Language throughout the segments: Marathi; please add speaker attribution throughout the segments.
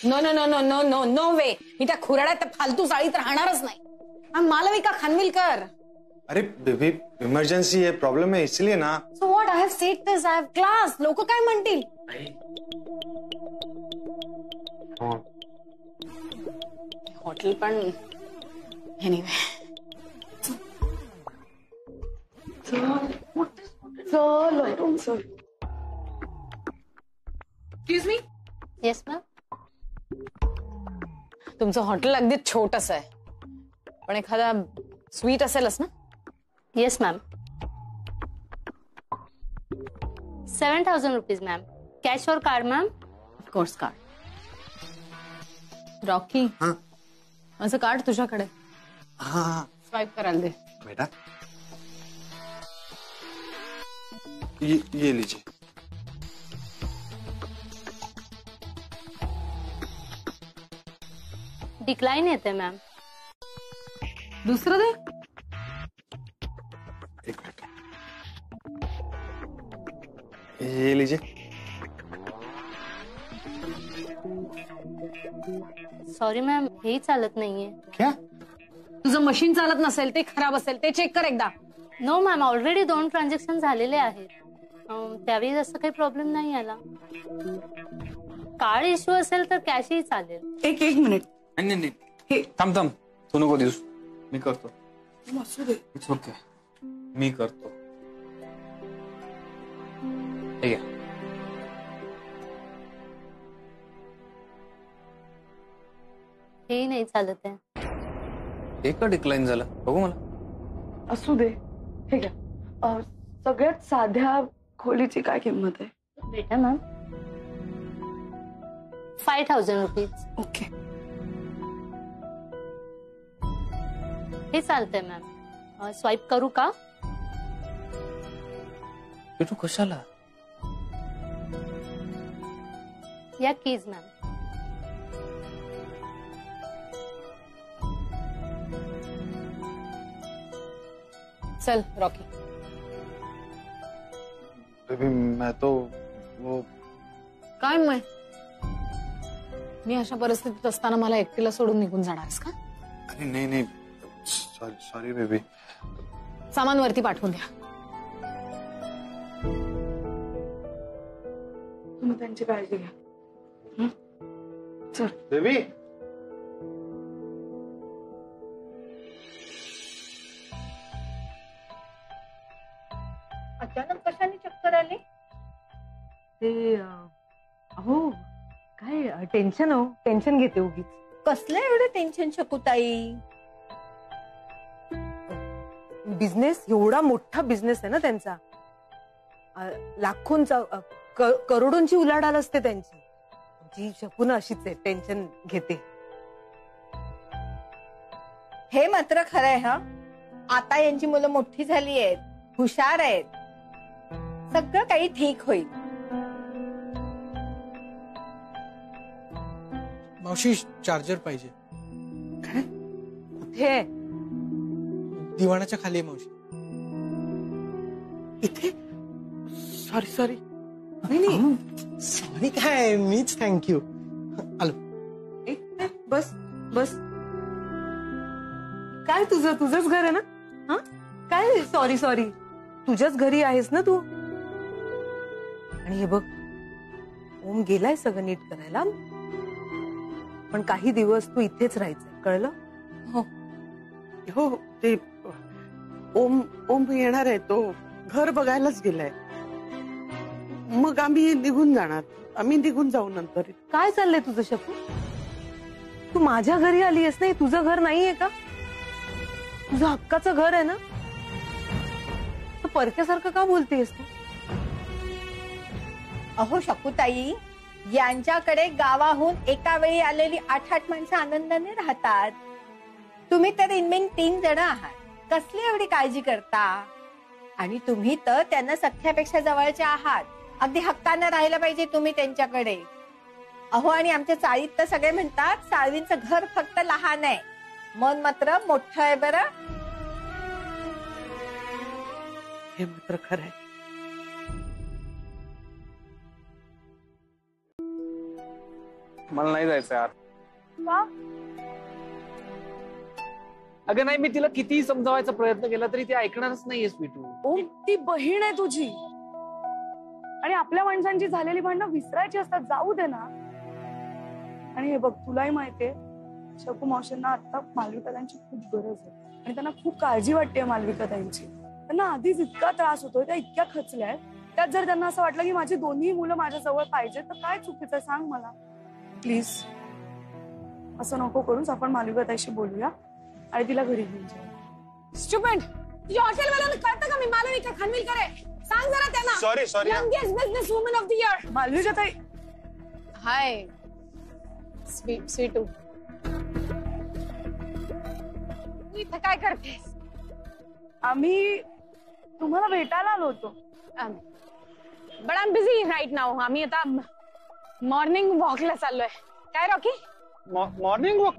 Speaker 1: No no no no no no no way. मी त्या खुराड्यात फालतू चाळीत राहणारच नाही. मालविका खानविलकर.
Speaker 2: अरे बेबी इमर्जन्सी है, प्रॉब्लम है इसलिए ना.
Speaker 1: So what, I have said this, I have class. लोक काय म्हणतील? हॉटेल पण anyway. Excuse me.
Speaker 3: Yes ma'am.
Speaker 1: तुमचं हॉटेल अगदी छोटस आहे, पण एखादा स्वीट असेलच ना?
Speaker 3: Yes ma'am. 7,000 rupees ma'am. Cash और card ma'am?
Speaker 1: Of course card. Rocky, माझं कार्ड तुझ्याकडे.
Speaker 2: हाँ
Speaker 1: स्वाइप करायला दे
Speaker 2: बेटा. ये लीजिए.
Speaker 3: डिक्लाइन येते मॅम.
Speaker 1: दुसरं दे.
Speaker 2: एक मिनट. ये लीजिए.
Speaker 3: सॉरी मॅम, हेही चालत नाहीये.
Speaker 2: क्या?
Speaker 1: तुझं मशीन चालत नसेल, ते खराब असेल, ते चेक कर एकदा.
Speaker 3: नो मॅम, ऑलरेडी 2 ट्रान्झॅक्शन झालेले आहेत. त्यावेळी असं काही प्रॉब्लेम नाही आला. कार्ड इश्यू असेल तर कॅशही चालेल.
Speaker 4: एक मिनिट.
Speaker 2: नहीं हे थांब थांब. तू नको देऊस, मी करतो. इट्स ओके, मी करतो. ठीक आहे.
Speaker 3: हेही नाही चालत आहे.
Speaker 2: एक डिक्लाइन झालं, बघू मला.
Speaker 4: असू दे. हे घ्या. सगळ्यात साध्या खोलीची काय किंमत आहे?
Speaker 3: बेटा मॅम, 5,000 रुपीज.
Speaker 4: ओके.
Speaker 3: हे चालतंय मॅम. स्वाइप करू का?
Speaker 2: तू कशाला?
Speaker 3: या कीज मॅम.
Speaker 1: चल रॉकी.
Speaker 2: बेबी मैं तो वो.
Speaker 1: काय मी अशा परिस्थितीत असताना मला एकटीला सोडून निघून जाणारस का?
Speaker 2: अरे नहीं, सॉरी बेबी.
Speaker 1: सामान वरती पाठवून द्या.
Speaker 4: तुम्ही त्यांची काळजी घ्या. चल
Speaker 2: बेबी.
Speaker 5: अचानक कशाने चक्कर आली?
Speaker 6: ते हो काय टेन्शन हो, टेन्शन घेते उगीच.
Speaker 5: कसलं एवढं टेन्शन शकूताई?
Speaker 6: बिझनेस, एवढा मोठा बिझनेस आहे ना त्यांचा. लाखोंचा, करोडोंची उलाढाल असते त्यांची. जी शकून अशीच आहे, टेन्शन घेते.
Speaker 5: हे मात्र खरंय हा. आता यांची मुलं मोठी झाली आहेत, हुशार आहेत. सगळं काही ठीक होईल.
Speaker 7: मावशी चार्जर पाहिजे.
Speaker 6: काय? कुठे आहे?
Speaker 7: दिवाणाच्या खाली आहे मावशी.
Speaker 4: इथे. सॉरी.
Speaker 7: नाही सॉरी काय, मीच थँक्यू. आलो.
Speaker 6: एक मिनिट, बस. काय तुझंच घर आहे ना? हा काय सॉरी. तुझ्याच घरी आहेस ना तू? आणि हे बघ, ओम गेलाय सगळं नीट करायला, पण काही दिवस तू इथेच राहायचंय, कळलं?
Speaker 4: हो ते ओम येणार आहे. तो घर बघायलाच गेलाय. मग आम्ही निघून जाणार. आम्ही निघून जाऊ नंतर.
Speaker 6: काय चाललंय तुझं शकू? तू माझ्या घरी आली आहेस ना, तुझं घर नाहीये का? तुझं हक्काचं घर आहे ना? तू परक्यासारखं का बोलतेस तू?
Speaker 5: अहो शकूताई, यांच्याकडे गावाहून एका वेळी आलेली 8 माणसं आनंदाने राहतात. तुम्ही तर इनमेन 3 जण आहात. कसली एवढी काळजी करता? आणि तुम्ही तर त्यांना सख्यापेक्षा जवळचे आहात. अगदी हक्कानं राहायला पाहिजे तुम्ही त्यांच्याकडे. अहो, आणि आमच्या चाळीत तर सगळे म्हणतात साळवींचं घर फक्त लहान आहे, मन मात्र मोठं आहे. बरं,
Speaker 4: हे मात्र खरंय.
Speaker 2: मला नाही जायचं यार.
Speaker 6: का?
Speaker 8: अगं नाही, मी तिला कितीही समजावायचा प्रयत्न केला तरी ती ऐकणारच नाहीये स्वीटू.
Speaker 6: ओम, ती बहीण आहे तुझी आणि आपल्या माणसांची झालेली भांडणं विसरायची असतात. जाऊ दे ना. आणि हे बघ, तुलाही माहितीये शकू मावशींना आता मालविकातांची खूप गरज आहे आणि त्यांना खूप काळजी वाटते मालविकातांची. त्यांना आधीच इतका त्रास होतोय, त्या इतक्या खचल्या आहेत. त्यात जर त्यांना असं वाटलं की माझी दोन्ही मुलं माझ्या जवळ पाहिजे तर काय चुकीचं सांग मला. प्लीज असं नको करूच. आपण मालविकाताईशी बोलूया आणि तिला घरी घेऊन जाऊ.
Speaker 1: स्टुपिड, तुझ्या हॉटेलवाल्याला कळतं का मी मालविका खानविलकर आहे? सांग जरा त्यांना.
Speaker 9: Sorry
Speaker 1: youngest business woman of the year.
Speaker 6: मालविकाताई.
Speaker 1: हाय स्वीटू, इथं काय करतेस?
Speaker 6: आम्ही तुम्हाला भेटायला आलो होतो.
Speaker 1: But I am busy right now. आम्ही आता मॉर्निंग वॉकला चाललोय. काय रॉकी?
Speaker 9: Morning walk?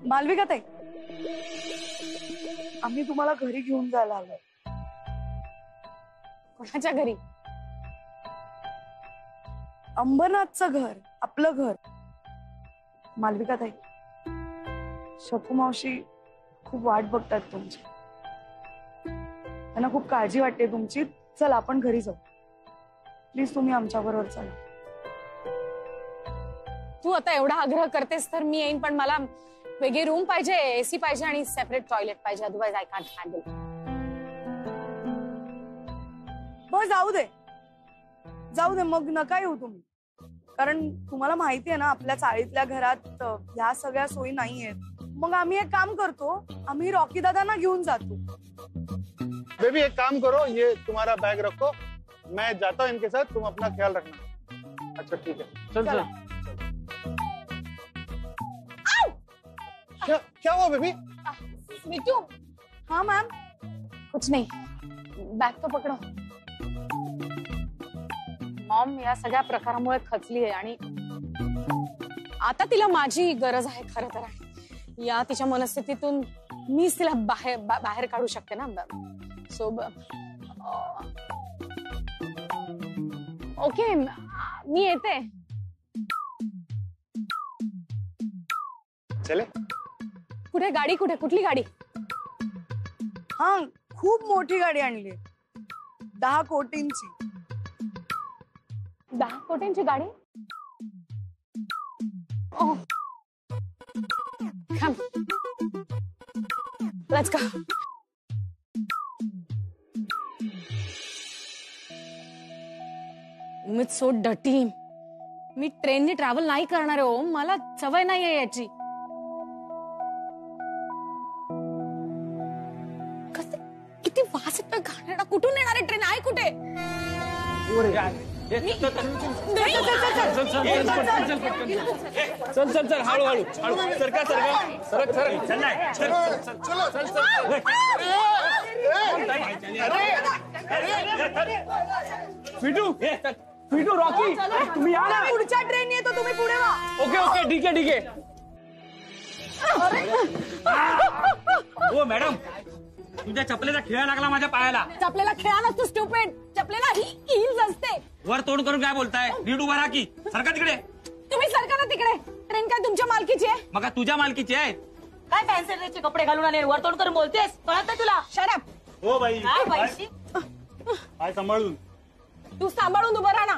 Speaker 6: मालविकाताई, आम्ही तुम्हाला घरी घेऊन जायला आलोय.
Speaker 1: कोणाच्या घरी?
Speaker 6: अंबरनाथचं घर, आपलं घर. मालविकाताई, शकू मावशी खूप वाट बघतात तुमची. त्यांना खूप काळजी वाटते तुमची. चल आपण घरी जाऊ. प्लीज तुम्ही आमच्या बरोबर चला.
Speaker 1: तू आता एवढा आग्रह करतेस तर मी येईन, पण मला वेगळी रूम पाहिजे, एसी पाहिजे आणि सेपरेट टॉयलेट पाहिजे. Otherwise I can't handle.
Speaker 6: बस जाऊ दे, जाऊ दे. मग नका येऊ तुम्ही. कारण तुम्हाला माहिती आहे ना आपल्या चाळीतल्या घरात ह्या सगळ्या सोयी नाहीयेत. मग आम्ही एक काम करतो, आम्ही रॉकी दादांना घेऊन जातो.
Speaker 9: बेबी एक काम करो, ये तुम्हारा बैग रखो, मैं जाता हूँ इनके साथ, तुम अपना ख्याल रखना. अच्छा ठीक है.
Speaker 8: चल चल.
Speaker 9: क्या हुआ बेबी?
Speaker 1: स्वीटू.
Speaker 6: हाँ मैम.
Speaker 1: कुछ नहीं, बॅग तो पकडो. मॉम या सगळ्या प्रकारामुळे खचली आहे आणि आता तिला माझी गरज आहे खरं तर. या तिच्या मनस्थितीतून मीच तिला बाहेर काढू शकते ना. सो ओके, मी येते.
Speaker 9: चले.
Speaker 1: कुठे गाडी? कुठली गाडी?
Speaker 6: हा, खूप मोठी गाडी आणली, 10 कोटींची.
Speaker 1: 10 कोटींची गाडी? ओह, come. Let's go. It's so dirty. मी ट्रेनने ट्रॅव्हल नाही करणार आहे. मला सवय नाही आहे याची. किती वास येतोय घाणेरडा. कुठून येणार आहे ट्रेन? आहे कुठे?
Speaker 8: चल चल चल, हळू हळू हळू. सरका सरका, सरक सरक. चल नाही, स्वीटू, स्वीटू, रॉकी तुम्ही या ना.
Speaker 6: पुढच्या ट्रेन येतो, तुम्ही पुढे व्हा.
Speaker 8: ओके ओके, ठीक आहे ठीक आहे.
Speaker 10: हो मॅडम, तुझ्या चपलेचा खिळा लागला माझ्या पायाला.
Speaker 1: चपलेला खेळा नसतो स्टुपिड. चपलेला हील्स असते.
Speaker 10: वर तोंड करून काय बोलताय? नीट उभा राहा की. सरका तिकडे.
Speaker 1: तुम्ही सरका ना तिकडे. ट्रेन काय तुमच्या मालकीची आहे?
Speaker 10: मग तुझ्या मालकीची आहे.
Speaker 11: काय पॅन्सरचे कपडे घालून आले, वर तोंड करून बोलतेस? कळत नाही तुला?
Speaker 1: शरप.
Speaker 9: हो बाई,
Speaker 11: काय बाईशी?
Speaker 9: काय सांभाळून.
Speaker 1: तू सांभाळून उभं राहा ना.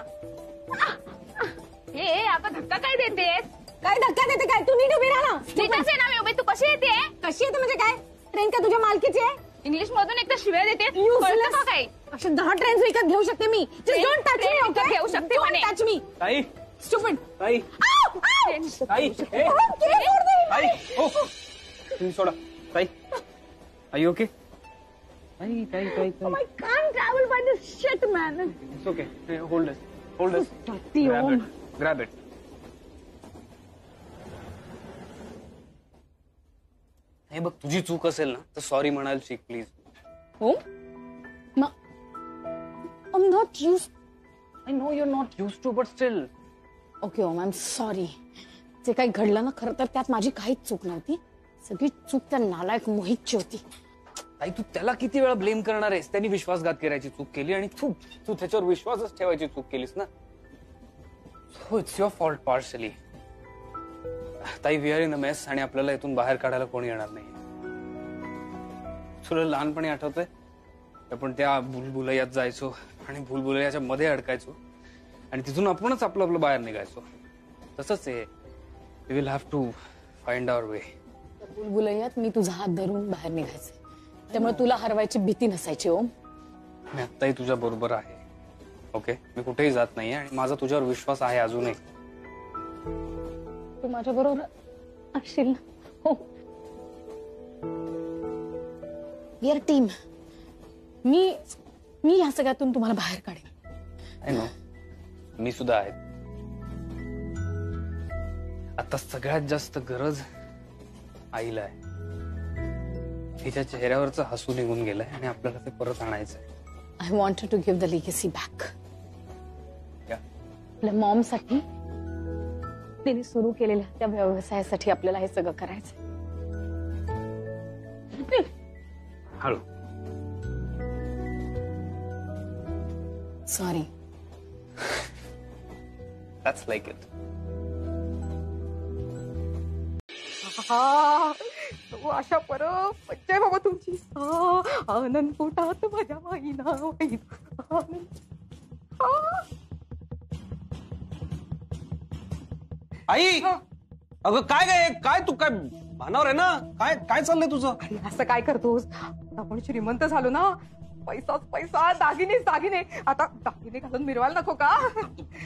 Speaker 11: हे आता धक्का काय देतेस?
Speaker 1: काय धक्का देते काय? तू नीट उभी राहा ना.
Speaker 11: नीटच आहे ना मी उभी. तू कशी येते?
Speaker 1: कशी येते म्हणजे काय? ट्रेन काय तुझ्या मालकीची आहे?
Speaker 11: इंग्लिश मधून एकदा शिव्या देते. कळतं का काय?
Speaker 1: अशा 10 ट्रेन विकत घेऊ शकते मी.
Speaker 11: Don't touch me, okay? घेऊ शकते म्हणे.
Speaker 1: Touch me.
Speaker 8: ताई,
Speaker 1: स्टुपिड.
Speaker 8: ताई, ताई, ए, ताई, हो तुम्ही सोडा. ताई, आई ओके? ताई ताई ताई ताई.
Speaker 1: I can't travel by this shit, man.
Speaker 8: It's okay. Hey, hold this. Hold this.
Speaker 1: Dirty
Speaker 8: Grab
Speaker 1: Om.
Speaker 8: it. Grab it. हे बघ, तुझी चूक असेल ना तर सॉरी म्हणाल शिक प्लीज.
Speaker 1: हो? I'm not used.
Speaker 8: I know you're not used to, but still.
Speaker 1: Okay, Om, I'm sorry. जे काही घडलं ना खरं तर त्यात माझी काहीच चूक नव्हती. सगळी चूक त्या नालायक मोहितची होती.
Speaker 8: ताई, तू त्याला किती वेळा ब्लेम करणार आहेस? त्यांनी विश्वासघात करायची चूक केली आणि तू त्याच्यावर विश्वासच ठेवायची चूक केलीस ना. So it's your fault partially.
Speaker 2: ताई we are in a mess आणि आपल्याला इथून बाहेर काढायला कोणी येणार नाही. तुला लहानपणी आठवतंय आपण त्या भूलभुलैयात जायचो आणि भूलभुलैयाच्या मध्ये अडकायचो आणि तिथून आपणच आपलं बाहेर निघायचो. तसंच आहे, we will have to find our way.
Speaker 1: भूलभुलैयात मी तुझा हात धरून बाहेर निघायचे, त्यामुळे तुला हरवायची भीती नसायची. ओम,
Speaker 2: मी आत्ताही तुझ्या बरोबर आहे. ओके, मी कुठेही जात नाहीये आणि माझा तुझ्यावर विश्वास आहे अजूनही.
Speaker 1: तू माझ्या बरोबर असशील ना? हो, वी आर टीम. मी या सगळ्यातून तुम्हाला बाहेर काढेन.
Speaker 2: आय नो, मी सुद्धा आहे. आता सगळ्यात जास्त गरज आईला आहे. तिच्या चेहऱ्यावरचं हसू निघून गेलंय आणि आपल्याला ते परत आणायचंय.
Speaker 1: I wanted to give the legacy back. आपल्या मॉमसाठी, तिने सुरू केलेल्या त्या व्यवसायासाठी आपल्याला हे सगळं करायचंय.
Speaker 2: हळू.
Speaker 1: सॉरी.
Speaker 2: That's like it.
Speaker 6: अशा परत मज्जा बाबा तुमची. आनंद पोटात माझ्या महिना
Speaker 12: आई, अगं काय तू काय भानावर आहे ना? काय चाललंय तुझं?
Speaker 6: अरे असं काय करतोस? आपण श्रीमंत झालो ना, पैसाच पैसा, दागिने दागिने. आता दागिने घालून मिरवायला नको का?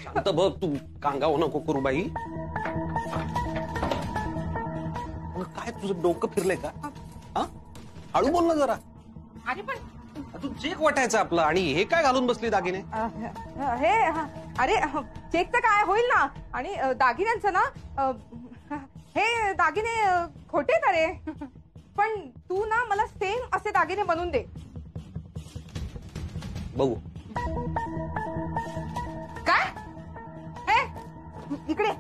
Speaker 12: शांत बघ, तू कांगाव नको करू बाई. काय तुझं डोकं फिरलंय का? हळू बोल ना जरा.
Speaker 6: अरे पण
Speaker 12: तू चेक वाटायचं आपलं आणि हे काय घालून बसली दागिने?
Speaker 6: हे अरे चेकचं काय होईल ना, आणि दागिन्यांचं ना, हे दागिने खोटे का रे? पण तू ना मला सेम असे दागिने बनवून दे.
Speaker 12: बघू.
Speaker 6: काय? हे इकडे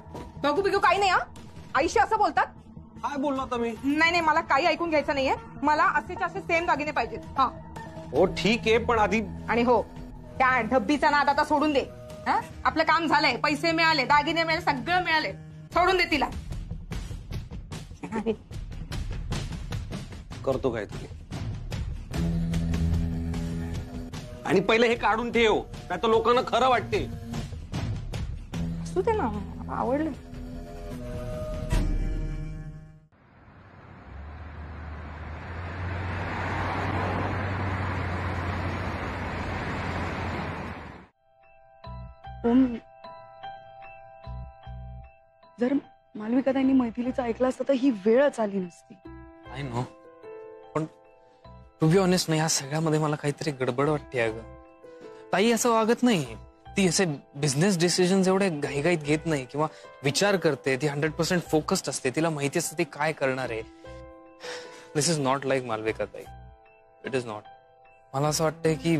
Speaker 6: बघू बिगू काही नाही. आईशी असं बोलतात?
Speaker 12: काय बोललो आता मी?
Speaker 6: नाही, मला काही ऐकून घ्यायचं नाहीये. मला असेच असे सेम दागिने पाहिजेत. हा
Speaker 12: हो ठीक आहे, पण आधी. आणि
Speaker 6: हो, त्या ढब्बीचा नाद आता सोडून दे. आपलं काम झालंय, पैसे मिळाले, दागिने मिळाले, सगळं मिळाले. सोडून दे तिला.
Speaker 12: करतो काय तुम्ही? आणि पहिले हे काढून ठेव, नाही तर लोकांना खरं वाटते.
Speaker 6: असू दे ना, आवडलं.
Speaker 13: ओम, जर मालविका त्यांनी मैथिलीचं ऐकलं असतं तर ही वेळच आली नसती.
Speaker 2: आय नो, पण टू बी ऑनेस्ट नाही, या सगळ्यामध्ये मला काहीतरी गडबड वाटते. अगं ताई असं वागत नाही. ती असे बिझनेस डिसिजन एवढे घाईघाईत घेत नाही किंवा विचार करते. ती 100% फोकस्ड असते. तिला माहिती असते ती काय करणार आहे. दिस इज नॉट लाईक मालविका ताई. It is not. मला असं वाटतंय की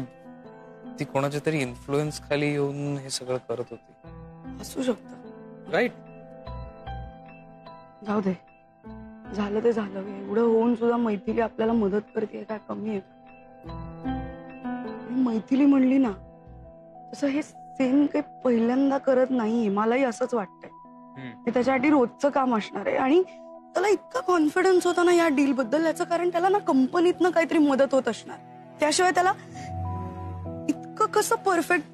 Speaker 2: ती कोणाच्या तरी इन्फ्लुएन्स खाली येऊन हे सगळं करत होती.
Speaker 13: असू शकतं.
Speaker 2: राईट.
Speaker 13: जाऊ दे, झालं ते झालं. एवढं होऊन सुद्धा मैथिली आपल्याला मदत करते, काय कमी आहे? मैथिली म्हणली ना तसं हे सेम काही पहिल्यांदा करत नाहीये. मलाही असंच वाटतंय. हे त्याच्यासाठी रोजचं काम असणार आहे. आणि त्याला इतका कॉन्फिडन्स होता ना या डील बद्दल, याचं कारण त्याला ना कंपनीतनं काहीतरी मदत होत असणार. त्याशिवाय त्याला इतकं कसं परफेक्ट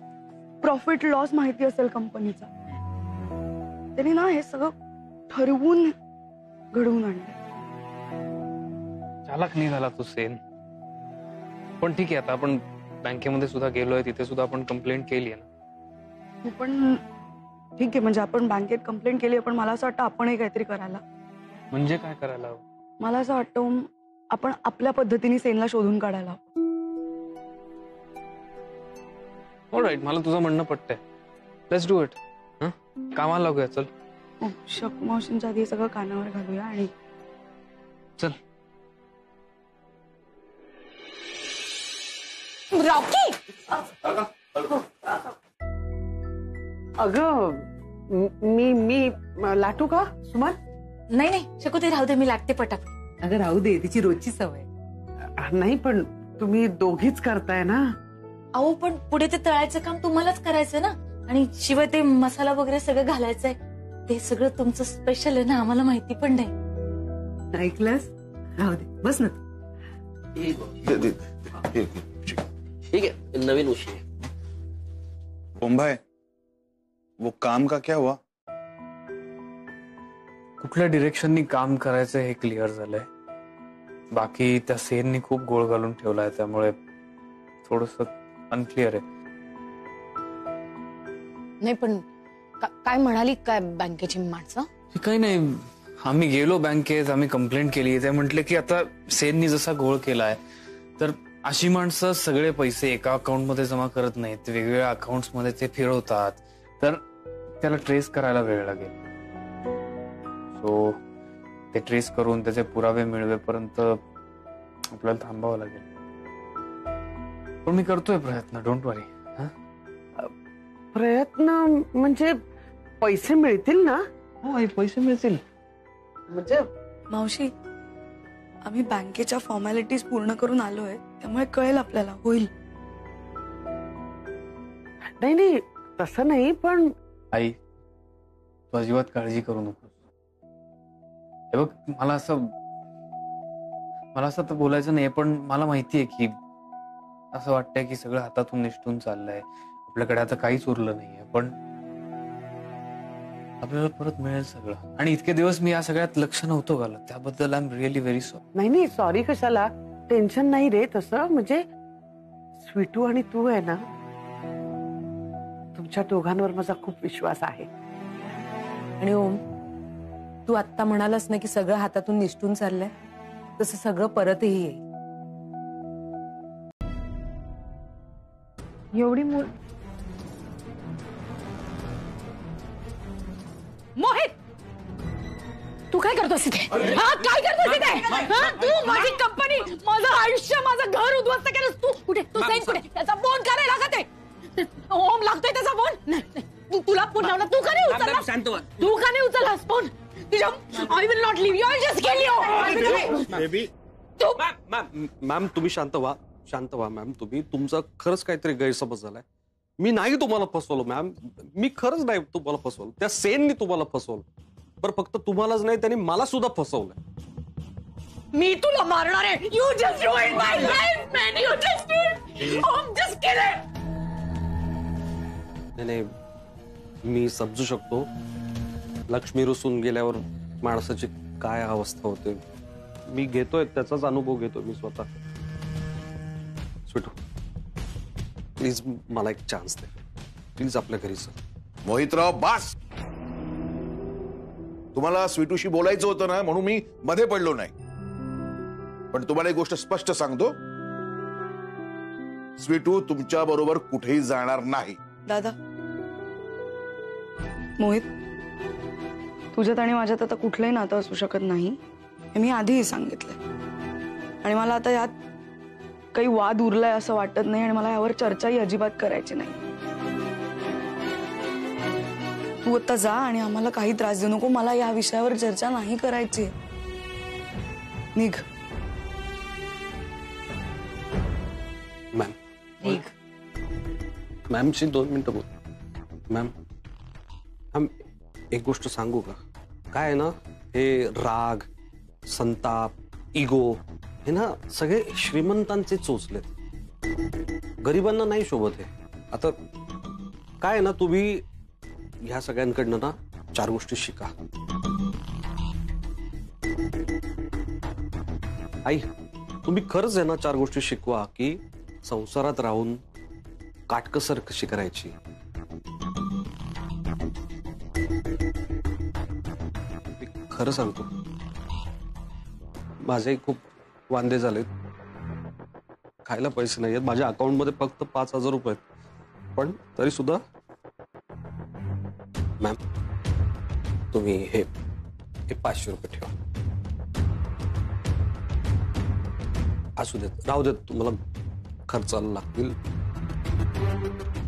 Speaker 13: प्रॉफिट लॉस माहिती असेल कंपनीचा. त्यांनी ना हे सगळं ठरवून घडवून आणलं.
Speaker 2: चालक निघाला तू सेन. पण ठीक आहे, आता आपण बँकेमध्ये सुद्धा गेलोय, तिथे सुद्धा आपण कंप्लेंट केली आहे ना.
Speaker 13: पण ठीक आहे, म्हणजे आपण बँकेत कंप्लेंट केली, पण मला असं वाटतं आपणही काहीतरी करायला.
Speaker 2: म्हणजे काय करायला हवं?
Speaker 13: मला असं वाटतं आपण आपल्या पद्धतीने सेनला शोधून काढायला हवं.
Speaker 2: ऑलराईट, मला तुझं म्हणणं पटतंय. Let's do it. कामाला लागूया. चल.
Speaker 13: शकू मावशींच्या आधी सगळं कानावर घालूया आणि
Speaker 2: चल.
Speaker 1: रॉकी,
Speaker 4: अगं मी लाटू का सुमन?
Speaker 11: नाही शकू, ते राहू दे, मी लागते पटापट.
Speaker 6: अगं राहू दे, तिची रोजची सवय.
Speaker 4: नाही पण तुम्ही दोघीच करताय ना.
Speaker 11: अहो पण पुढे ते तळायचं काम तुम्हालाच करायचं ना, आणि शिवाय ते मसाला वगैरे सगळं घालायचंय. ते सगळं तुमचं स्पेशल आहे ना, आम्हाला माहिती पण नाही.
Speaker 6: ऐकलंस? राहू दे, बस ना.
Speaker 14: ठीक है, नवीन उशी है.
Speaker 9: ओम भाई, वो काम का क्या हुआ?
Speaker 2: कुठल्या डिरेक्शननी काम करायचं हे क्लिअर झालंय. बाकी त्या सेननी खूप गोळ घालून ठेवलाय, त्यामुळे थोडस अनक्लिअर आहे.
Speaker 1: नाही पण काय म्हणाली काय बँकेची माणसं?
Speaker 2: काही नाही, आम्ही गेलो बँकेत, आम्ही कंप्लेंट केली. ते म्हटले की आता सेननी जसा घोळ केलाय तर अशी माणसं सगळे पैसे एका अकाउंट मध्ये जमा करत नाहीत, ते वेगवेगळ्या अकाउंट्स मध्ये ते फिरवतात, तर त्याला ट्रेस करायला वेळ लागेल. सो ते ट्रेस करून त्याचे पुरावे मिळवेपर्यंत आपल्याला थांबावं लागेल. पण मी करतोय प्रयत्न, डोंट वरी.
Speaker 4: प्रयत्न म्हणजे पैसे मिळतील ना?
Speaker 2: हो, पैसे मिळतील.
Speaker 4: म्हणजे
Speaker 13: मावशी, आम्ही बँकेच्या फॉर्मॅलिटीज पूर्ण करून आलोय, त्यामुळे कळेल आपल्याला, होईल.
Speaker 4: नाही तसं नाही, पण
Speaker 2: आई तू अजिबात काळजी करू नकोस. हे बघ, मला असं तर बोलायचं नाही, पण मला माहितीये की असं वाटतंय की सगळं हातातून निसटून चाललंय, आपल्याकडे आता काहीच उरलं नाहीये, पण आपल्याला परत मिळेल सगळं. आणि इतके दिवस मी या सगळ्यात लक्ष नव्हतं घालत, त्याबद्दल I am really very sorry.
Speaker 4: नाही सॉरी कशाला, टेन्शन नाही रे तसं. म्हणजे स्वीटू आणि तू आहे ना, तुमच्या दोघांवर माझा खूप विश्वास आहे.
Speaker 6: आणि ओम, तू आत्ता म्हणालास ना की सगळं हातातून निसटून चाललंय, तसं सगळं परतही येईल. एवढी
Speaker 1: मोहित, तू काय करतोस इथे? काय करतोस इथे? तू माझी कंपनी, माझं आयुष्य, माझं घर उद्ध्वस्त केलंस तू. कुठे तू? सेन कुठे? त्याचा फोन का नाही लागत आहे? ओम लागतोय त्याचा फोन. नाही, तुला फोन लावला, तू का नाही उचलला?
Speaker 10: शांत व्हा.
Speaker 1: तू का नाही उचललास फोन? तुझ्या I will not leave you, I just kill you.
Speaker 12: Baby ma'am तुम्ही शांत व्हा मॅम. तुमचा खरंच काहीतरी गैरसमज झालाय. मी नाही तुम्हाला फसवलं मॅम, मी खरंच नाही तुम्हाला फसवलं. त्या सेननी तुम्हाला फसवलं. पण फक्त तुम्हालाच नाही, त्यांनी मला सुद्धा फसवलंय.
Speaker 1: मी तुला मारणार आहे. You just ruined my life man, you just um just kill it.
Speaker 12: नाही, मी समजू शकतो लक्ष्मी रुसून गेल्यावर माणसाची काय अवस्था होते. मी घेतोय, त्याचाच अनुभव घेतोय मी स्वतः. स्वीटू प्लीज मला एक चान्स दे, प्लीज आपल्या घरी चल.
Speaker 15: मोहितराव बास, तुम्हाला स्वीटूशी बोलायचं होतं ना, म्हणून मी मध्ये पडलो नाही. पण तुम्हाला एक गोष्ट स्पष्ट सांगतो, स्वीटू तुमच्या बरोबर कुठेही जाणार नाही.
Speaker 13: दादा, मोहित, तुझ्यात आणि माझ्यात आता कुठलंही नातं असू शकत नाही, हे मी आधीही सांगितलंय. आणि मला आता यात काही वाद उरलाय असं वाटत नाही, आणि मला यावर चर्चाही अजिबात करायची नाही. तू आता जा आणि आम्हाला काही त्रास देऊ नको. मला या विषयावर चर्चा नाही करायची. निघ.
Speaker 12: मॅम,
Speaker 6: निघ.
Speaker 12: मॅमशी 2 मिनिटं बोल. मॅम, एक गोष्ट सांगू का? काय आहे ना, हे राग, संताप, इगो हे ना सगळे श्रीमंतांचे चोचलेत, गरिबांना नाही शोभत. हे आता काय आहे ना, तुम्ही ह्या सगळ्यांकडनं ना 4 गोष्टी शिका. आई, तुम्ही खरंच आहे ना 4 गोष्टी शिकवा की संसारात राहून काटकसर कशी करायची. खरं सांगतो, माझेही खूप वांदे झालेत. खायला पैसे नाहीयेत माझ्या अकाउंटमध्ये, फक्त 5,000 रुपये आहेत. पण तरी सुद्धा मॅम, तुम्ही हे 500 रुपये ठेवा. असू देत, राहू देत, तुम्हाला खर्चाला लागतील.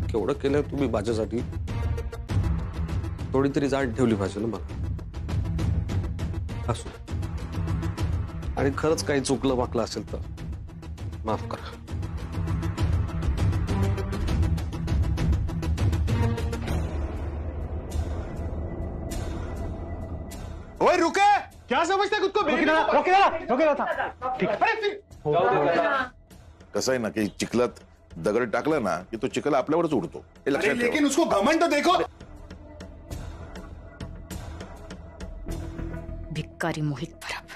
Speaker 12: केवढं केलं तुम्ही माझ्यासाठी, थोडी तरी जाण ठेवली पाहिजे ना मला. असू, आणि खरंच काही चुकलं वाकलं असेल तर माफ करा.
Speaker 9: ओए रुके, क्या समझते खुद को? कसं आहे ना की चिखलात दगड टाकला ना की तो चिखल आपल्यावरच उडतो, हे लक्षात ठेवा.
Speaker 16: लेकिन उसको घमंड तो देखो.
Speaker 11: भिक्कारी मोहित परब.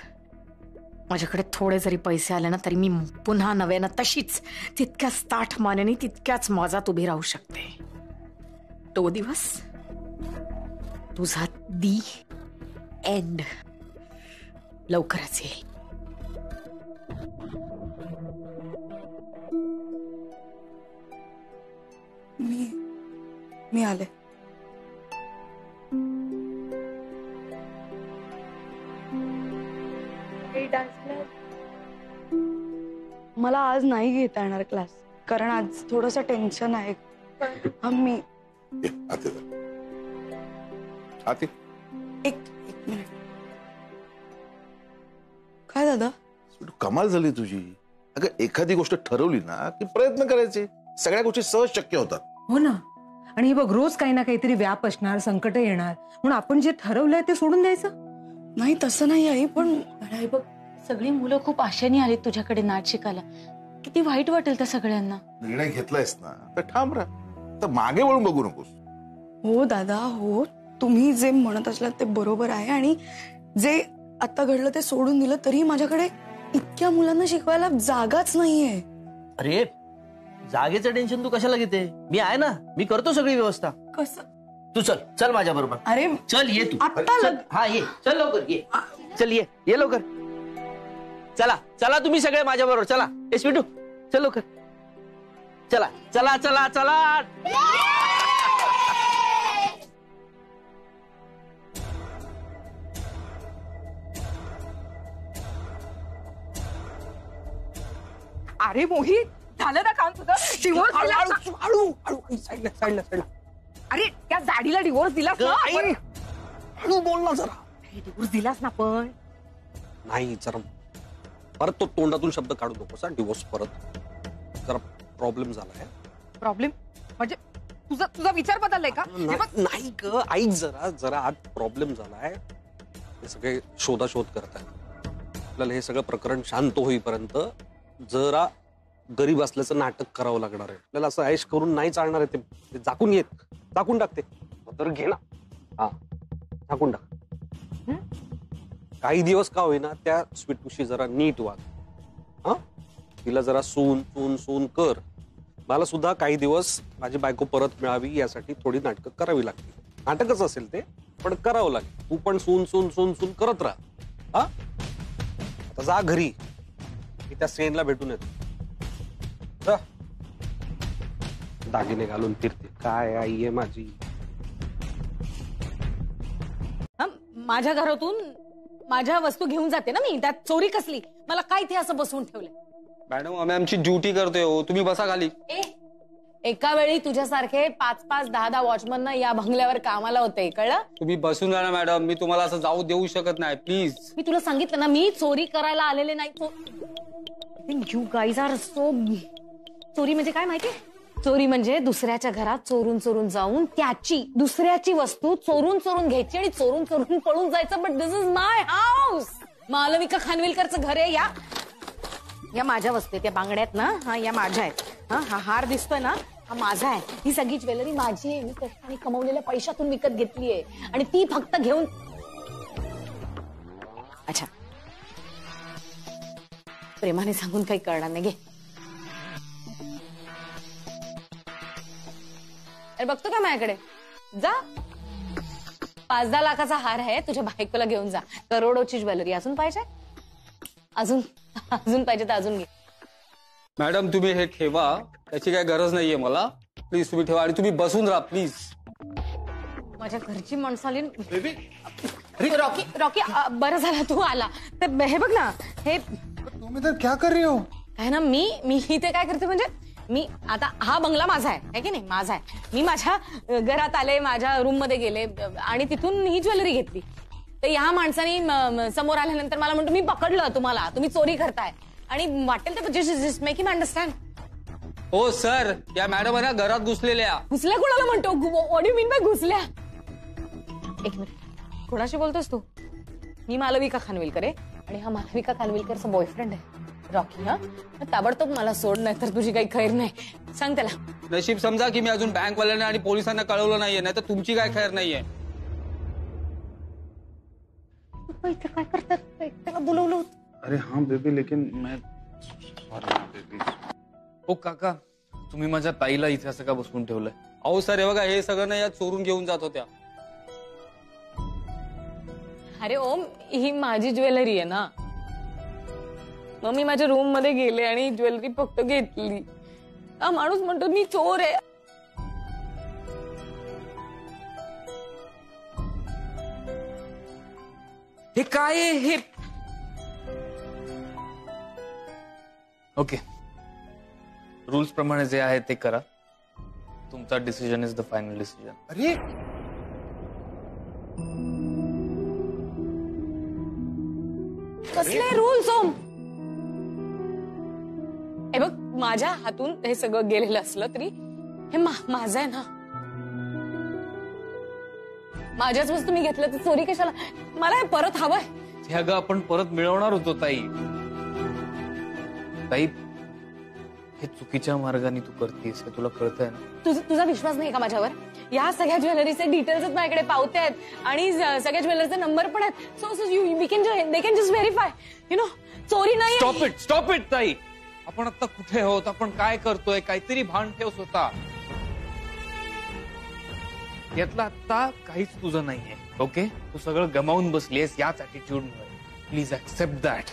Speaker 11: माझ्याकडे थोडे जरी पैसे आले ना तरी मी पुन्हा नव्यानं तशीच तितक्याच ताठ मानेने तितक्याच मजात उभी राहू शकते. तो दिवस तुझा दी एंड लवकरच येईल.
Speaker 13: मी आले. मला आज नाही घेता येणार क्लास, कारण आज थोडस टेन्शन आहे. मी एक मिनिट. काय दादा?
Speaker 15: कमाल झाली तुझी. अगं एखादी गोष्ट ठरवली ना की प्रयत्न करायचे, सगळ्या गोष्टी सहज शक्य होतात.
Speaker 6: हो ना. आणि हे बघ, रोज काही ना काहीतरी व्याप असणार, संकट येणार, म्हणून आपण जे ठरवलंय ते सोडून द्यायचं
Speaker 13: नाही. तसं नाही आई, पण
Speaker 11: हे बघ, सगळी मुलं खूप आशेने आली तुझ्याकडे नाच शिकायला. किती वाईट वाटेल त्या सगळ्यांना.
Speaker 15: निर्णय घेतलायस ना तर ठाम राहा, तर मागे वळून बघू नकोस.
Speaker 13: हो दादा, हो, तुम्ही जे म्हणत असलात ते बरोबर आहे. आणि जे आता घडलं ते सोडून दिलं तरी माझ्याकडे इतक्या मुलांना शिकवायला जागाच नाहीये.
Speaker 14: अरे जागेचं टेन्शन तू कशाला घेते? मी आहे ना, मी करतो सगळी व्यवस्था.
Speaker 13: कसं?
Speaker 14: तू चल माझ्या बरोबर.
Speaker 13: अरे
Speaker 14: चल ये तू.
Speaker 13: चल.
Speaker 14: हा ये, चल लवकर ये. चल ये लवकर. चला तुम्ही सगळे माझ्या बरोबर. चला स्वीटू, चल लवकर. चला.
Speaker 6: अरे मोहित, झालं ना काम तुझं? डिवोर्स दिला. अरे त्या जाडीला डिवोर्स दिलास ना?
Speaker 12: हळू बोल ना जरा.
Speaker 6: डिवोर्स दिलास ना? पण
Speaker 12: नाही, जरा परत तो तोंडातून शब्द काढू नकोस. डिवोर्स परत जरा प्रॉब्लेम झालाय.
Speaker 6: प्रॉब्लेम म्हणजे तुझा विचार बदललाय का?
Speaker 12: नाही ग, ऐक जरा आज प्रॉब्लेम झालाय. हे सगळे शोधाशोध करताय. आपल्याला हे सगळं प्रकरण शांत होईपर्यंत जरा गरीब असल्याचं नाटक करावं लागणार आहे. आपल्याला असं ऐश करून नाही चालणार आहे. ते झाकून टाकते तर घे ना. हा, झाकून टाक. काही दिवस का होईना त्या स्वीटूशी जरा नीट वाग. हा, तिला जरा सून कर. मला सुद्धा काही दिवस माझी बायको परत मिळावी यासाठी थोडी नाटकं करावी लागतील. नाटकच असेल ते, पण करावं लागेल. तू पण सून करत राहा. हा, आता जा घरी. मी त्या सेनला भेटून येतो. दागिने घालून फिरते. काय आई आहे माझी.
Speaker 1: माझ्या घरातून माझ्या वस्तू घेऊन जाते ना मी. त्यात चोरी कसली? मला काय इथे असं बसवून ठेवलंय?
Speaker 8: मॅडम, आम्ही आमची ड्युटी करतोय हो, तुम्ही बसा खाली.
Speaker 1: एका वेळी तुझ्यासारखे 5-10 वॉचमन या बंगल्यावर कामाला होते, कळलं?
Speaker 8: तुम्ही बसून राहा ना मॅडम, मी तुम्हाला असं जाऊ देऊ शकत नाही, प्लीज.
Speaker 1: मी तुला सांगितलं ना, मी चोरी करायला आलेले नाही. You guys are so. चोरी म्हणजे काय माहितीये? चोरी म्हणजे दुसऱ्याच्या घरात चोरून जाऊन त्याची, दुसऱ्याची वस्तू चोरून घ्यायची आणि चोरून पळून जायचं. But this is my house. Malvika खानविलकरचं घर आहे. या माझ्या वस्तू आहेत, त्या बांगड्यात ना, हा या माझ्या आहेत. हा हार दिसतोय ना, हा माझा आहे. ही सगळी ज्वेलरी माझी आहे. मी कष्टाने कमवलेल्या पैशातून विकत घेतली आहे आणि ती फक्त घेऊन. अच्छा, प्रेमाने सांगून काही करणार नाही. घे. अरे बघतो का माझ्याकडे? जा. 5-10 लाखाचा हार आहे, तुझ्या बायकोला घेऊन जा. करोडोची ज्वेलरी. अजून पाहिजे? अजून पाहिजे तर अजून घे.
Speaker 8: मॅडम, तुम्ही हे ठेवा, त्याची काही गरज नाहीये मला. प्लीज तुम्ही ठेवा आणि तुम्ही बसून राहा प्लीज.
Speaker 1: माझ्या घरची माणसं आली. रॉकी बरं झाला तू आला. तर हे बघ ना, हे
Speaker 16: तुम्ही तर क्या कर रही हो?
Speaker 1: काय ना, मी इथे काय करते म्हणजे, मी आता हा बंगला माझा आहे की नाही? माझा आहे. मी माझ्या घरात आले, माझ्या रूम मध्ये गेले आणि तिथून ही ज्वेलरी घेतली. तर या माणसाने समोर आल्यानंतर मला म्हणतो, मी पकडलं तुम्हाला, तुम्ही चोरी करताय. आणि वाटेल तर जस्ट मेक हिम अंडरस्टँड.
Speaker 8: हो सर, या मॅडम आहे ना घरात घुसलेल्या.
Speaker 1: घुसल्या कोणाला म्हणतो? What do you mean by घुसल्या? एक मिनिट, कोणाशी बोलतोस तू? मी मालविका खानविलकर आहे आणि हा मालविका खानविलकरचा बॉयफ्रेंड आहे रॉकी. हा ताबडतोब मला सोड, नाही तर तुझी काही खैर नाही. सांग त्याला.
Speaker 8: नशीब समजा की मी अजून बँकवाल्यांना आणि पोलिसांना कळवलं नाहीये, नाही तर तुमची काय खैर नाहीये.
Speaker 1: इथे काय करतात? त्याला बोलवलं होतं.
Speaker 9: अरे हाँ बेबी, लेकिन मैं
Speaker 2: ओ काका, तुम्ही माझ्या ताईला इथे असं का बसवून ठेवलंय?
Speaker 8: अहो सर, हे बघा, हे सगळं ना यात चोरून घेऊन जात होत्या.
Speaker 1: अरे ओम, ही माझी ज्वेलरी आहे ना. मग मी माझ्या रूम मध्ये गेले आणि ज्वेलरी फक्त घेतली. हा माणूस म्हणतो मी चोर आहे.
Speaker 2: हे काय आहे हे? ओके, रूल्स प्रमाणे जे आहे ते करा. तुमचा decision is the final decision.
Speaker 16: अरे
Speaker 1: कसले रूल्स ओम? हे बघ, माझ्या हातून हे सगळं गेलेलं असलं तरी हे माझं आहे ना. माझ्याच वस्तू मी घेतलं तर चोरी कशाला? मला हे परत हवंय.
Speaker 2: हे अगं आपण परत मिळवणार होतो ताई. ताई, हे चुकीच्या मार्गाने तू करतेस, हे तुला कळतंय ना?
Speaker 1: तुझा विश्वास नाही का माझ्यावर? या सगळ्या ज्वेलरीचे डिटेल्स माझ्याकडे पावते आहेत आणि सगळ्या ज्वेलरीचे नंबर पण आहेत. So they can just verify, you know. चोरी नाही.
Speaker 2: स्टॉप इट ताई. आपण आता कुठे आहोत? आपण काय करतोय? काहीतरी भान ठेव स्वतः. यातलं आता काहीच तुझं नाहीये. ओके, तू सगळं गमावून बसलीस याच ऍटिट्यूड मुळे. Please accept that.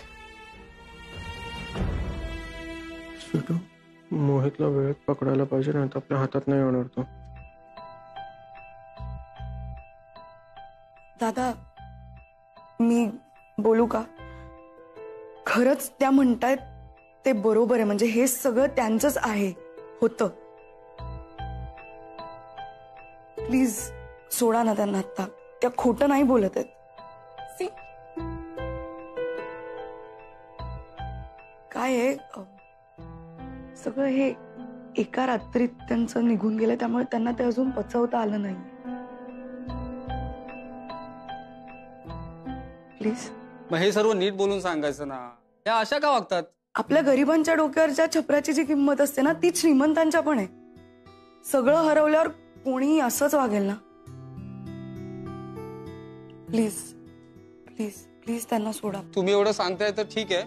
Speaker 7: मोहितला वेळेत पकडायला पाहिजे, नाही तर आपल्या हातात नाही येणार तो.
Speaker 13: दादा, मी बोलू का? खरंच त्या म्हणतायत ते बरोबर आहे. म्हणजे हे सगळं त्यांचंच आहे, होतं. प्लीज सोडा ना त्यांना आता. त्या खोटं नाही बोलत आहेत. काय आहे, सगळं हे एका रात्रीत त्यांचं निघून गेलं, त्यामुळे त्यांना ते अजून पचवता आलं नाही. प्लीज.
Speaker 8: मग हे सर्व नीट बोलून सांगायचं ना. त्या अशा का वागतात?
Speaker 13: आपल्या गरिबांच्या डोक्यावर ज्या छपराची जी किंमत असते ना, ती श्रीमंतांच्या पण आहे. सगळं हरवल्यावर कोणी असंच वागेल ना. प्लीज प्लीज प्लीज त्यांना सोडा.
Speaker 8: तुम्ही एवढं सांगताय तर ठीक आहे,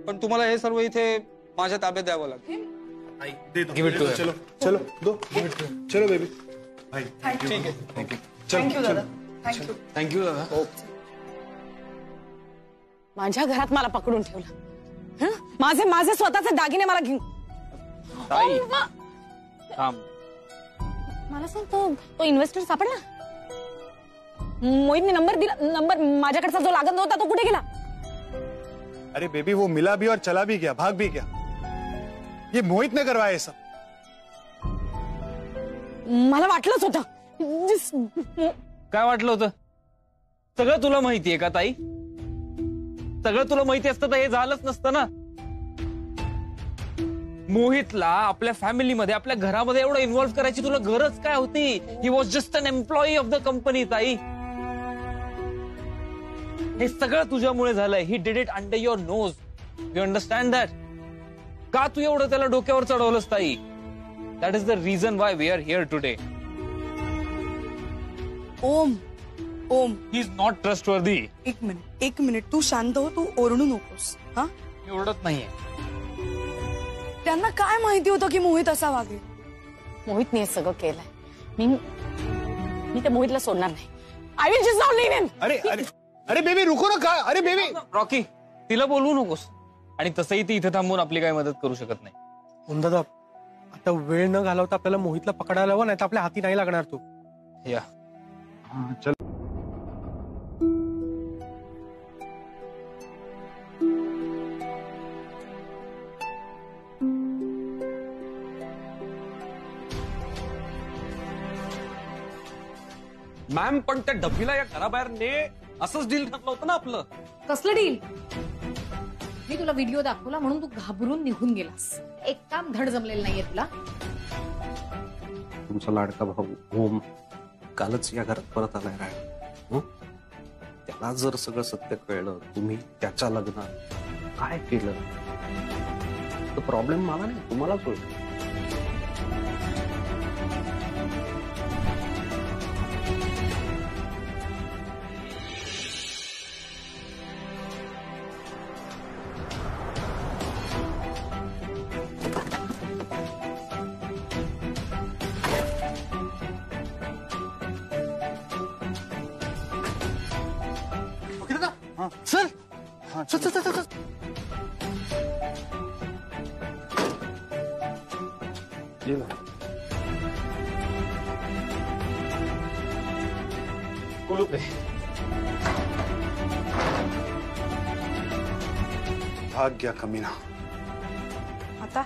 Speaker 8: पण तुम्हाला हे सर्व इथे माझ्या ताब्यात द्यावं लागेल.
Speaker 16: चलो चलो दो, चलो बेबी.
Speaker 8: ठीक आहे.
Speaker 13: थँक्यू दादा. थँक्यू.
Speaker 2: थँक्यू दादा.
Speaker 1: माझ्या घरात मला पकडून ठेवलं. माझे स्वतःचे दागिने मला घेऊन.
Speaker 8: ताई, थांब.
Speaker 1: मला सांग, तो इन्व्हेस्टर सापडला? मोहितने नंबर दिला. नंबर माझ्याकडचा जो लागत नव्हता तो कुठे गेला?
Speaker 16: अरे बेबी, वो मिला भी और चला भी गया, भाग भी गया. ये मोहित ने करवाया सब.
Speaker 1: मला वाटलंच होतं.
Speaker 2: काय वाटलं होतं? सगळं तुला माहितीये का ताई? सगळं तुला माहिती असतं तर हे झालंच नसतं ना. मोहितला आपल्या फॅमिलीमध्ये, आपल्या घरामध्ये एवढं इन्व्हॉल्व्ह करायची तुला गरज काय होती? He was just an employee of the company. ताई, हे सगळं तुझ्यामुळे झालंय. He did it under your nose. You understand that? का तू एवढं त्याला डोक्यावर चढवलंस ताई? That is the reason why we are here today.
Speaker 13: Om, Om,
Speaker 2: he is not trustworthy.
Speaker 13: एक मिनिट तू शांत हो. तू ओरडू नकोस. हा,
Speaker 2: मी ओरडत नाहीये.
Speaker 13: त्यांना काय माहिती होतं की मोहित असा वागेल?
Speaker 1: मोहितने हे सगळं केलंय. मी त्या मोहितला सोडणार नाही. I will just not leave him.
Speaker 16: अरे अरे अरे बेबी, रुको ना. का? अरे बेबी.
Speaker 2: रॉकी, तिला बोलवू नकोस. आणि तसंही ती इथे थांबून आपली काही मदत करू शकत नाही.
Speaker 7: ओम दादा, आता वेळ न घालवता आपल्याला मोहितला पकडायला हवं, नाही तर आपल्या हाती नाही लागणार तो.
Speaker 2: या.
Speaker 16: चल.
Speaker 12: मॅम, पण त्या डब्बीला या घराबाहेर ने असंच डील ठरलं होतं ना आपलं.
Speaker 11: कसलं डील? मी तुला व्हिडिओ दाखवला म्हणून तू घाबरून निघून गेलास. एक काम धड जमलेलं नाहीये तुला.
Speaker 12: तुमचा लाडका भाऊ ओम कालच या घरात परत आलाय राहायला. त्या मला जर सगळं सत्य कळलं, तुम्ही त्याच्या लग्नात काय केलं, तर प्रॉब्लेम मला नाही, तुम्हालाच होईल.
Speaker 16: चल चल चल चल चल.
Speaker 2: कुलूप आहे.
Speaker 16: भाग गया कमीना.
Speaker 13: आता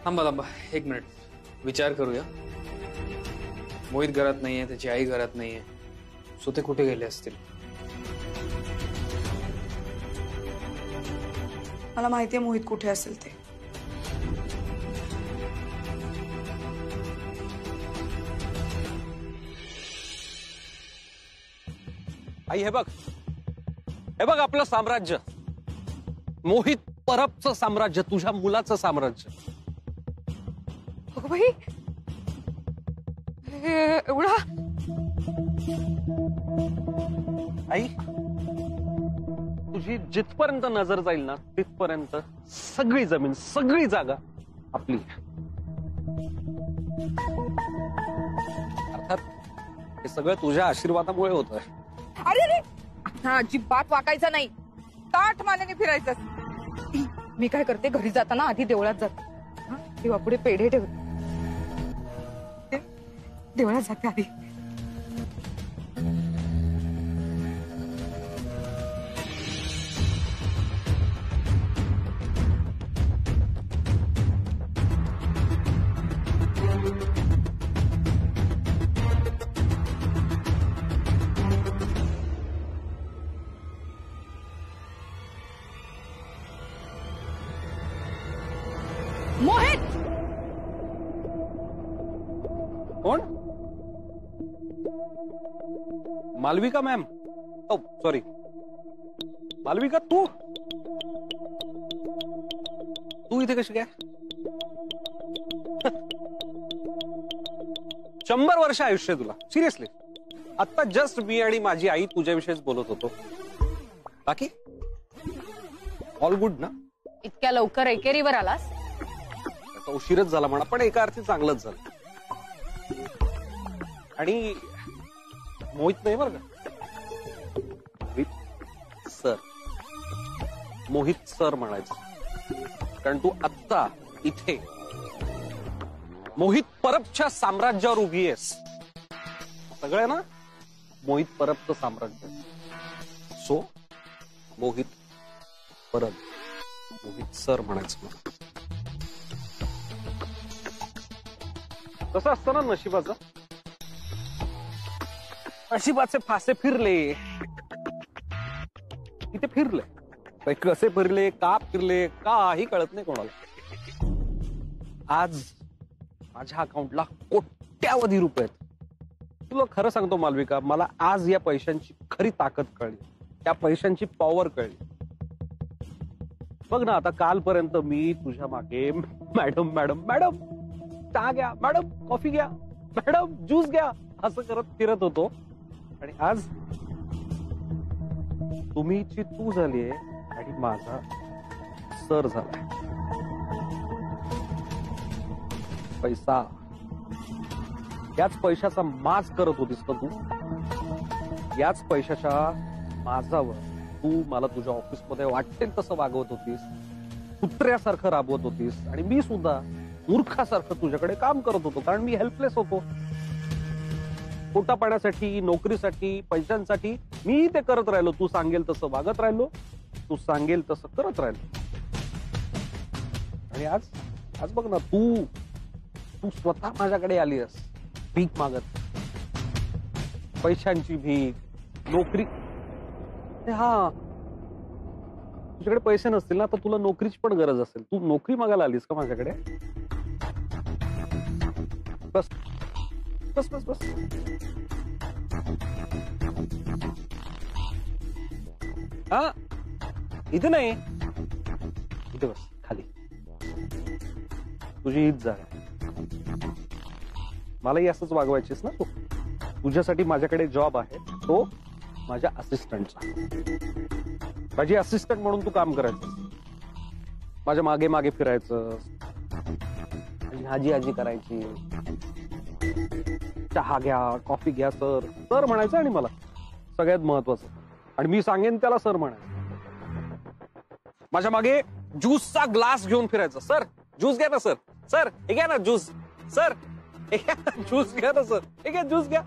Speaker 2: थांबा थांबा एक मिनिट, विचार करूया. मोहित घरात नाहीये, त्याची आई घरात नाहीये, सो ते कुठे गेले असतील?
Speaker 13: मला माहितीये मोहित कुठे असेल ते.
Speaker 12: आई हे बघ आपलं साम्राज्य, मोहित परबचं साम्राज्य, तुझ्या मुलाचं साम्राज्य.
Speaker 13: अगं बाई, एवढा
Speaker 12: आई, तुझी जिथपर्यंत नजर जाईल ना तिथपर्यंत सगळी जमीन, सगळी जागा आपली. अर्थात हे सगळं तुझ्या आशीर्वादामुळे होत आहे.
Speaker 6: अरे अरे, हा अजिबात वाकायचं नाही, ताठ मानेने फिरायचं. मी काय करते, घरी जाताना आधी देवळात जाते, देवापुढे पेढे ठेवते, देवळात जाते आधी.
Speaker 1: मोहित,
Speaker 12: कोण? मालविका मॅम. ओ सॉरी, मालविका तू इथे कशी काय? 100 वर्ष आयुष्य तुला, सिरियसली. आता जस्ट मी आणि माझी आई तुझ्याविषयीच बोलत होतो. बाकी ऑल गुड ना?
Speaker 1: इतक्या लवकर एकेरीवर आलास?
Speaker 12: उशीरच झाला म्हणा, पण एका अर्थी चांगलंच झालं. आणि मोहित नाही बरं का, मोहित सर. मोहित सर म्हणायचं, कारण तू आत्ता इथे मोहित परबच्या साम्राज्यावर उभी आहेस. सगळं ना मोहित परबचं साम्राज्य. सो मोहित परब, मोहित सर म्हणायचं. कसं असतं ना नशिबाचं, नशिबाचे फासे फिरले, इथे फिरले, कसे फिरले, का फिरले, काही कळत नाही कोणाला. आज माझ्या अकाउंटला कोट्यावधी रुपये आहेत. तुला खरं सांगतो मालविका, मला आज या पैशांची खरी ताकद कळली, त्या पैशांची पॉवर कळली. बघ ना, आता कालपर्यंत मी तुझ्या मागे मॅडम मॅडम मॅडम, चहा घ्या मॅडम, कॉफी घ्या मॅडम, ज्यूस घ्या, असं करत फिरत होतो. आणि आज तुम्हीची तू झालीये आणि माझा सर झालाय. पैसा, याच पैशाचा माज करत होतीस का तू? याच पैशाच्या माझावर तू मला तुझ्या ऑफिसमध्ये वाटेल तसं वागवत होतीस, कुत्र्यासारखं राबवत होतीस. आणि मी सुद्धा मूर्खासारखं तुझ्याकडे काम करत होतो, कारण मी हेल्पलेस होतो. पोटा पाण्यासाठी, नोकरीसाठी, पैशांसाठी मी ते करत राहिलो. तू सांगेल तसं वागत राहिलो, तू सांगेल तसं करत राहिलो. आणि आज बघ ना, तू स्वतः माझ्याकडे आली आहेस भीक मागत. पैशांची भीक, नोकरी. हा, तुझ्याकडे पैसे नसतील ना, तर तुला नोकरीची पण गरज असेल. तू नोकरी मागायला आलीस का माझ्याकडे? बस बस बस बस. हा इथे नाही, इथे बस खाली. तुझी हीच जागा. मलाही असंच वागवायचीस ना तू. तुझ्यासाठी माझ्याकडे जॉब आहे, तो माझ्या असिस्टंटचा. माझी असिस्टंट म्हणून तू काम करायचं, माझ्या मागे मागे फिरायचं, हाजी हाजी करायची, चहा घ्या कॉफी घ्या सर सर म्हणायचं, आणि मला सगळ्यात महत्वाचं, आणि मी सांगेन त्याला सर म्हणायचं. माझ्या मागे ज्यूसचा ग्लास घेऊन फिरायचा, सर ज्यूस घ्या ना सर, सर हे घ्या ना ज्यूस, सर हे घ्या ज्यूस घ्या ना सर, हे घ्या ज्यूस घ्या.